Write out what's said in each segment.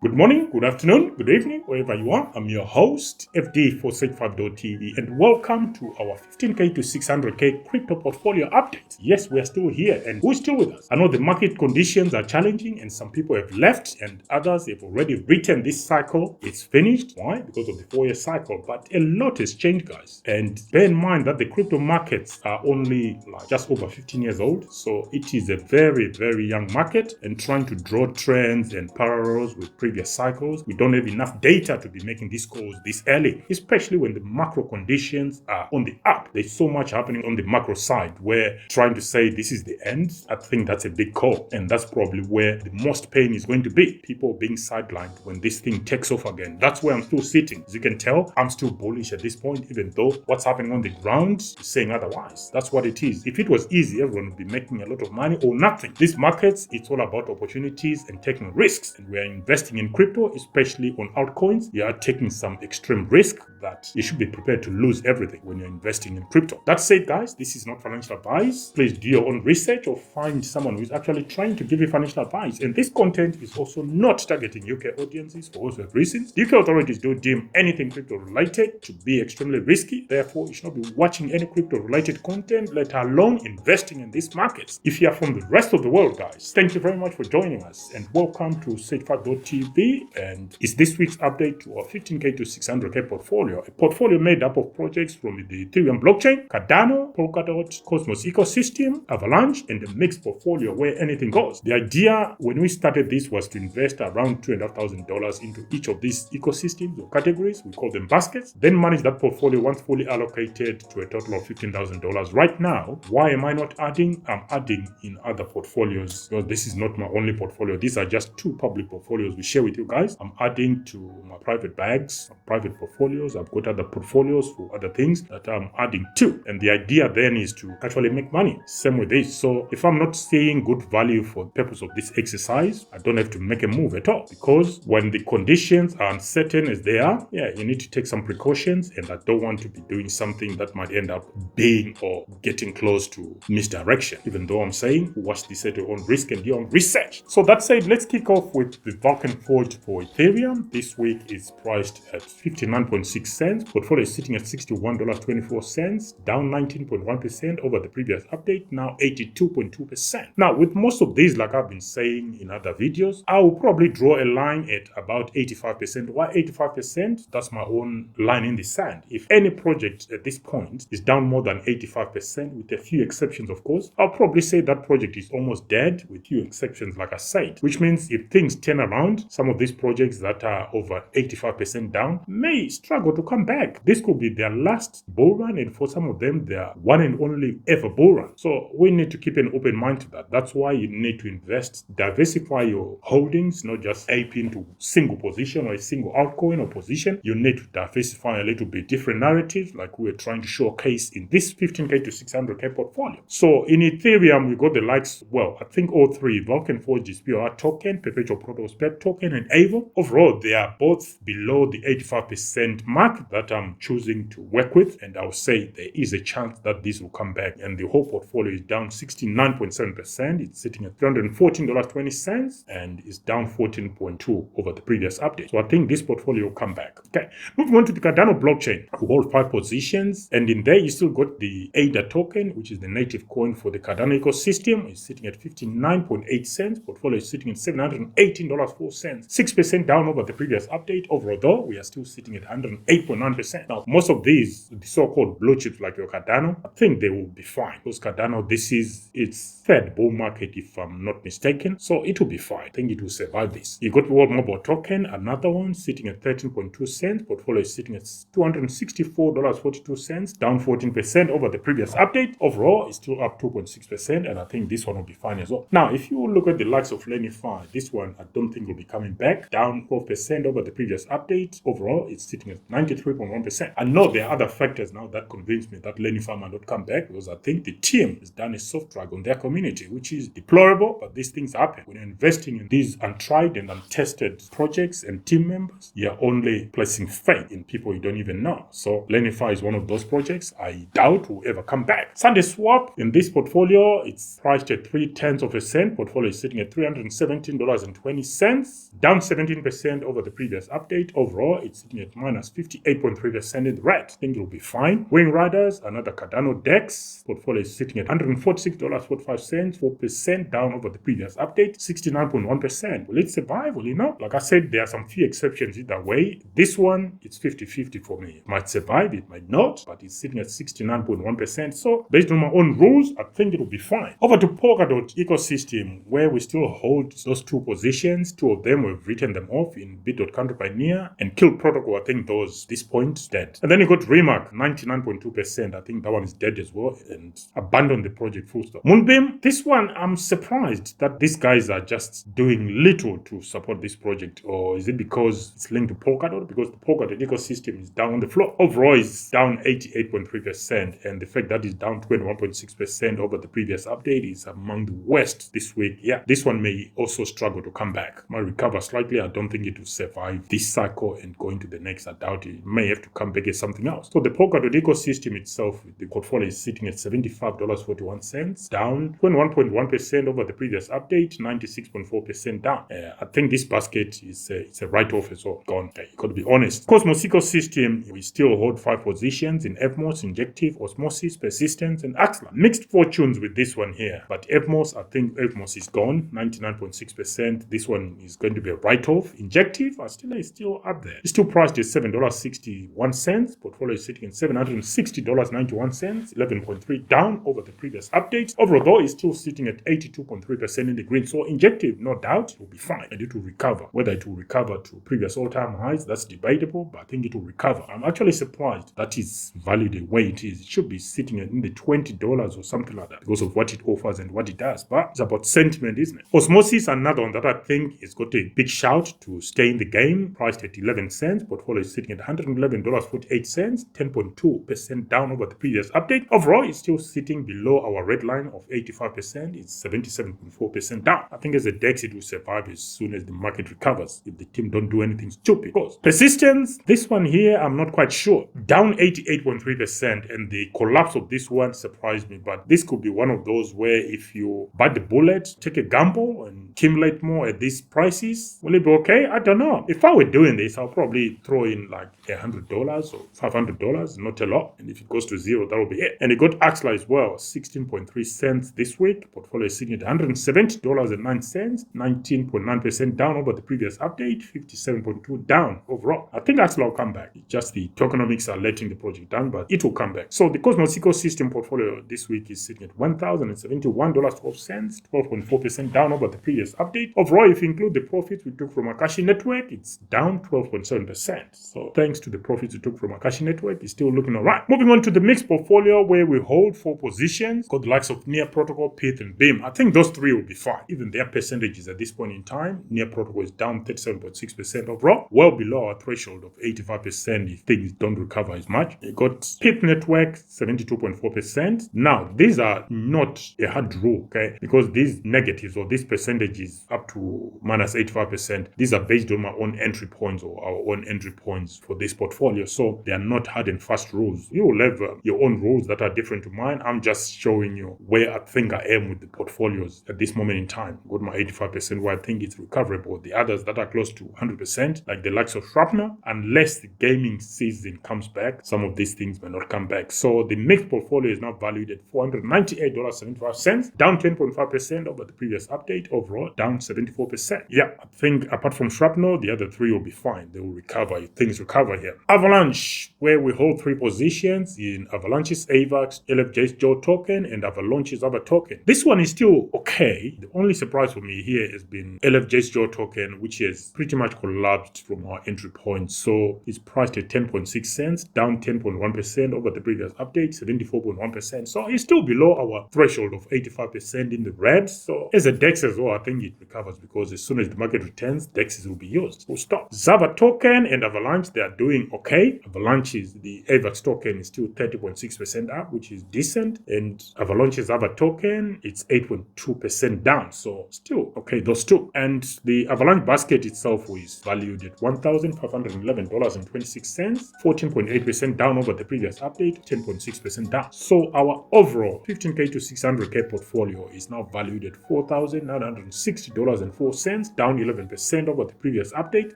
Good morning, good afternoon, good evening, wherever you are. I'm your host, FD for Sage5.tv, and welcome to our 15K to 600K crypto portfolio update. Yes, we are still here, and who's still with us? I know the market conditions are challenging, and some people have left, and others have already written this cycle. It's finished. Why? Because of the 4-year cycle. But a lot has changed, guys. And bear in mind that the crypto markets are only just over 15 years old, so it is a very, very young market, and trying to draw trends and parallels with previous cycles, we don't have enough data to be making these calls this early, especially when the macro conditions are on the up. There's so much happening on the macro side where trying to say this is the end, I think that's a big call, and that's probably where the most pain is going to be. People being sidelined when this thing takes off again. That's where I'm still sitting. As you can tell, I'm still bullish at this point, even though what's happening on the ground is saying otherwise. That's what it is. If it was easy, everyone would be making a lot of money or nothing. These markets, it's all about opportunities and taking risks, and we are investing in crypto, especially on altcoins. You are taking some extreme risk that you should be prepared to lose everything when you're investing in crypto. That said, guys, this is not financial advice. Please do your own research or find someone who is actually trying to give you financial advice. And this content is also not targeting UK audiences for all sorts of reasons. The UK authorities do deem anything crypto related to be extremely risky. Therefore, you should not be watching any crypto related content, let alone investing in these markets. If you are from the rest of the world, guys, thank you very much for joining us, and welcome to Sage5.tv. And it's this week's update to our 15K to 600K portfolio, a portfolio made up of projects from the Ethereum blockchain, Cardano, Polkadot, Cosmos ecosystem, Avalaunch, and a mixed portfolio where anything goes. The idea when we started this was to invest around $2,500 into each of these ecosystems or categories. We call them baskets. Then manage that portfolio once fully allocated to a total of $15,000. Right now, why am I not adding? I'm adding in other portfolios because this is not my only portfolio. These are just two public portfolios we share with you guys. I'm adding to my private bags, private portfolios. I've got other portfolios for other things that I'm adding to. And the idea then is to actually make money. Same with this. So if I'm not seeing good value for the purpose of this exercise, I don't have to make a move at all. Because when the conditions are uncertain as they are, you need to take some precautions. And I don't want to be doing something that might end up being or getting close to misdirection. Even though I'm saying, watch this at your own risk and your own research. So that said, let's kick off with the VulcanForged for Ethereum. This week is priced at 59.6 cents. Portfolio is sitting at $61.24, down 19.1% over the previous update, now 82.2%. Now, with most of these, like I've been saying in other videos, I will probably draw a line at about 85%. Why 85%? That's my own line in the sand. If any project at this point is down more than 85%, with a few exceptions, of course, I'll probably say that project is almost dead, with few exceptions, like I said, which means if things turn around, some of these projects that are over 85% down may struggle to come back. This could be their last bull run, and for some of them, their one and only ever bull run. So we need to keep an open mind to that. That's why you need to invest, diversify your holdings, not just ape into single position or a single altcoin or position. You need to diversify a little bit, different narratives, like we're trying to showcase in this 15K to 600K portfolio. So in Ethereum, we got the likes, well, I think all three, VulcanForged is POR token, PerpetualProtocol SPEC token, and AEVO. Overall, they are both below the 85% mark that I'm choosing to work with, and I'll say there is a chance that this will come back, and the whole portfolio is down 69.7%. It's sitting at $314.20 and is down 14.2 over the previous update. So I think this portfolio will come back. Okay, moving on to the Cardano blockchain, we hold 5 positions, and in there you still got the ADA token, which is the native coin for the Cardano ecosystem. It's sitting at 59.8 cents. Portfolio is sitting at $718.04, 6% down over the previous update. Overall, though, we are still sitting at 108.9%. Now, most of these, the so-called blue chips like your Cardano, I think they will be fine. Because Cardano, this is its third bull market, if I'm not mistaken. So it will be fine. I think it will survive this. You got World Mobile token, another one sitting at 13.2 cents. Portfolio is sitting at $264.42, down 14% over the previous update. Overall, it's still up 2.6%, and I think this one will be fine as well. Now, if you look at the likes of Lenify, this one I don't think will be coming back, down 12% over the previous update. Overall, it's sitting at 93.1%. I know there are other factors now that convince me that Lenify might not come back, because I think the team has done a soft drag on their community, which is deplorable, but these things happen. When you're investing in these untried and untested projects and team members, you're only placing faith in people you don't even know. So Lenify is one of those projects I doubt will ever come back. Sunday Swap, in this portfolio, it's priced at 0.3 cents. Portfolio is sitting at $317.20, down 17% over the previous update. Overall, it's sitting at minus 58.3% in the red. I think it'll be fine. Wing Riders, another Cardano DEX portfolio is sitting at $146.45, 4% down over the previous update, 69.1%. Will it survive? Will it not? Like I said, there are some few exceptions either way. This one, it's 50-50 for me. It might survive, it might not, but it's sitting at 69.1%. So based on my own rules, I think it'll be fine. Over to Polkadot ecosystem, where we still hold those two positions. Two of them, we've written them off in bit.country by NEAR and Killed Protocol. I think those, this point, dead. And then you got Remark, 99.2%. I think that one is dead as well and abandoned the project full stop. Moonbeam, this one, I'm surprised that these guys are just doing little to support this project. Or is it because it's linked to Polkadot? Because the Polkadot ecosystem is down on the floor. Overall, it's down 88.3%. And the fact that it's down 21.6% over the previous update is among the worst this week. Yeah, this one may also struggle to come back. Might recover slightly. I don't think it will survive this cycle and go into the next. I doubt it. May have to come back as something else. So the Polkadot ecosystem itself, the portfolio is sitting at $75.41, down 21.1% over the previous update, 96.4% down. I think this basket is it's a write-off as well. Gone. You got to be honest. Cosmos ecosystem, we still hold 5 positions in EVMOS, Injective, Osmosis, Persistence, and Axelar. Mixed fortunes with this one here. But EVMOS, I think EVMOS is gone, 99.6%. This one is going to be a write-off. Injective is still up there. It's still priced at $7.61. Portfolio is sitting at $760.91, 11.3 down over the previous update. Overall, though, it's still sitting at 82.3% in the green. So Injective, no doubt, will be fine and it will recover. Whether it will recover to previous all-time highs, that's debatable, but I think it will recover. I'm actually surprised that it's valued the way it is. It should be sitting in the $20 or something like that because of what it offers and what it does. But it's about sentiment, isn't it? Osmosis, another one that I think has got a big shout to stay in the game, priced at 11 cents. Portfolio is sitting at $111.48, 10.2% down over the previous update. Overall, it's still sitting below our red line of 85%. It's 77.4% down. I think as a DEX, it will survive as soon as the market recovers if the team don't do anything stupid. Persistence, this one here, I'm not quite sure. Down 88.3%, and the collapse of this one surprised me. But this could be one of those where if you bite the bullet, take a gamble and accumulate more at these prices, will it be okay? I don't know. If I were doing this, I'll probably throw in like $100 or $500, not a lot. And if it goes to zero, that will be it. And it got Axelar as well, 16.3 cents this week. Portfolio is sitting at $170.09, 19.9% down over the previous update, 57.2 down overall. I think Axelar will come back. It's just the tokenomics are letting the project down, but it will come back. So the Cosmos ecosystem portfolio this week is sitting at $1,071.12, 12.4% down over the previous update. Overall, if you include the profits we took from Network, it's down 12.7%. So thanks to the profits we took from Network, it's still looking alright. Moving on to the mixed portfolio where we hold 4 positions, got the likes of NEARProtocol, Pyth, and Beam. I think those 3 will be fine. Even their percentages at this point in time, NEARProtocol is down 37.6% overall, well below our threshold of 85% if things don't recover as much. You got Pythnetwork, 72.4%. Now, these are not a hard rule, okay? Because these negatives or these percentages up to minus 85%, these are based on my own entry points or our own entry points for this portfolio. So they are not hard and fast rules. You will have your own rules that are different to mine. I'm just showing you where I think I am with the portfolios at this moment in time. Got my 85% where I think it's recoverable. The others that are close to 100%, like the likes of Shrapnel, unless the gaming season comes back, some of these things may not come back. So the mixed portfolio is now valued at $498.75, down 10.5% over the previous update. Overall, down 74%. Yeah, I think apart from Shrapnel, the other 3 will be fine. They will recover if things recover here. Avalaunch, where we hold 3 positions in Avalaunch's AVAX, LFJ's token, and Avalaunch's other token. This one is still okay. The only surprise for me here has been LFJ's token, which has pretty much collapsed from our entry point. So it's priced at 10.6 cents, down 10.1% over the previous update, 74.1%. So it's still below our threshold of 85% in the red. So as a DEX as well, I think it recovers because as soon as the market returns, DEXs will be used. Full stop. Zava token and Avalaunch, they are doing okay. Avalaunch is the AVAX token is still 30.6% up, which is decent. And Avalaunch's other token, it's 8.2% down. So still okay, those two. And the Avalaunch basket itself is valued at $1,511.26, 14.8% down over the previous update, 10.6% down. So our overall 15K to 600K portfolio is now valued at $4,960 $60.04, down 11% over the previous update.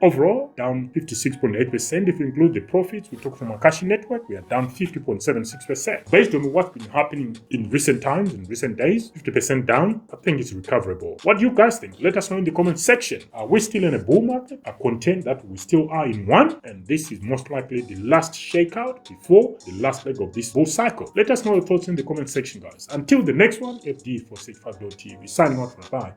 Overall, down 56.8%. If you include the profits we took from our caching network, we are down 50.76%. Based on what's been happening in recent times, in recent days, 50% down, I think it's recoverable. What do you guys think? Let us know in the comment section. Are we still in a bull market? I contend that we still are in one, and this is most likely the last shakeout before the last leg of this bull cycle. Let us know your thoughts in the comment section, guys. Until the next one, FD for Sage5.tv. Signing off. Bye.